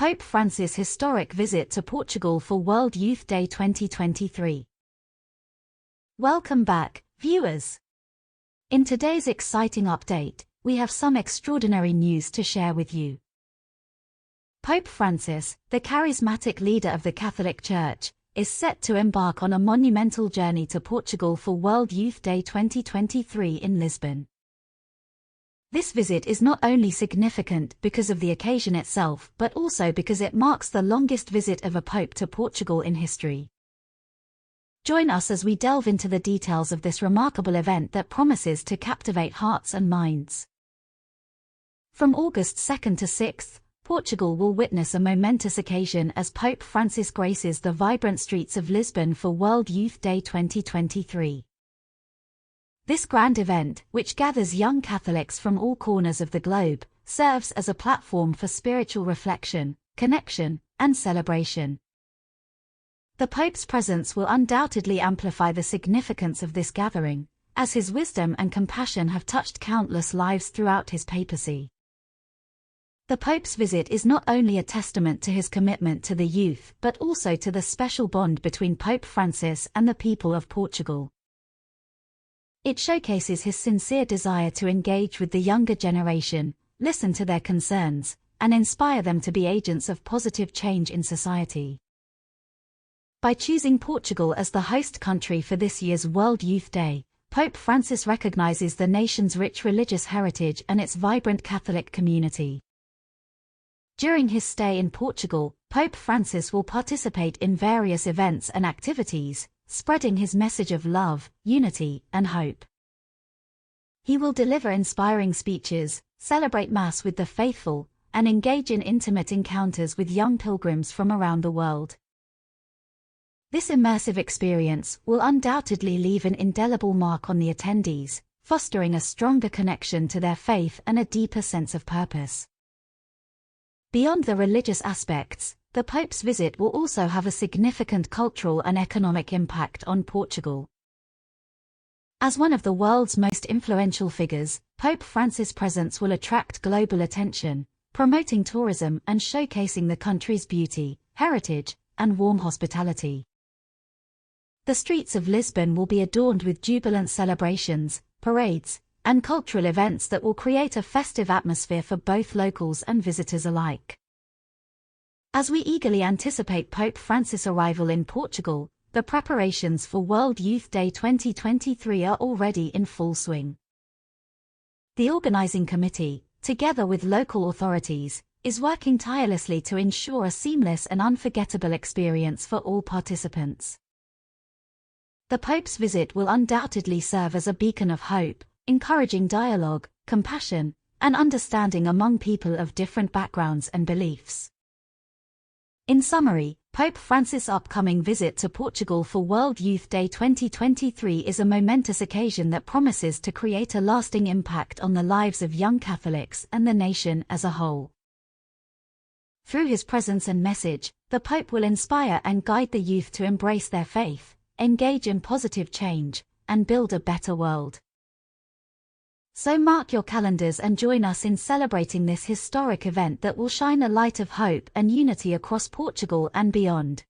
Pope Francis' historic visit to Portugal for World Youth Day 2023. Welcome back, viewers. In today's exciting update, we have some extraordinary news to share with you. Pope Francis, the charismatic leader of the Catholic Church, is set to embark on a monumental journey to Portugal for World Youth Day 2023 in Lisbon. This visit is not only significant because of the occasion itself but also because it marks the longest visit of a pope to Portugal in history. Join us as we delve into the details of this remarkable event that promises to captivate hearts and minds. From August 2nd to 6th, Portugal will witness a momentous occasion as Pope Francis graces the vibrant streets of Lisbon for World Youth Day 2023. This grand event, which gathers young Catholics from all corners of the globe, serves as a platform for spiritual reflection, connection, and celebration. The Pope's presence will undoubtedly amplify the significance of this gathering, as his wisdom and compassion have touched countless lives throughout his papacy. The Pope's visit is not only a testament to his commitment to the youth but also to the special bond between Pope Francis and the people of Portugal. It showcases his sincere desire to engage with the younger generation, listen to their concerns, and inspire them to be agents of positive change in society. By choosing Portugal as the host country for this year's World Youth Day, Pope Francis recognizes the nation's rich religious heritage and its vibrant Catholic community. During his stay in Portugal, Pope Francis will participate in various events and activities, spreading his message of love, unity, and hope. He will deliver inspiring speeches, celebrate Mass with the faithful, and engage in intimate encounters with young pilgrims from around the world. This immersive experience will undoubtedly leave an indelible mark on the attendees, fostering a stronger connection to their faith and a deeper sense of purpose. Beyond the religious aspects, the Pope's visit will also have a significant cultural and economic impact on Portugal. As one of the world's most influential figures, Pope Francis' presence will attract global attention, promoting tourism and showcasing the country's beauty, heritage, and warm hospitality. The streets of Lisbon will be adorned with jubilant celebrations, parades, and cultural events that will create a festive atmosphere for both locals and visitors alike. As we eagerly anticipate Pope Francis' arrival in Portugal, the preparations for World Youth Day 2023 are already in full swing. The organizing committee, together with local authorities, is working tirelessly to ensure a seamless and unforgettable experience for all participants. The Pope's visit will undoubtedly serve as a beacon of hope, encouraging dialogue, compassion, and understanding among people of different backgrounds and beliefs. In summary, Pope Francis' upcoming visit to Portugal for World Youth Day 2023 is a momentous occasion that promises to create a lasting impact on the lives of young Catholics and the nation as a whole. Through his presence and message, the Pope will inspire and guide the youth to embrace their faith, engage in positive change, and build a better world. So mark your calendars and join us in celebrating this historic event that will shine a light of hope and unity across Portugal and beyond.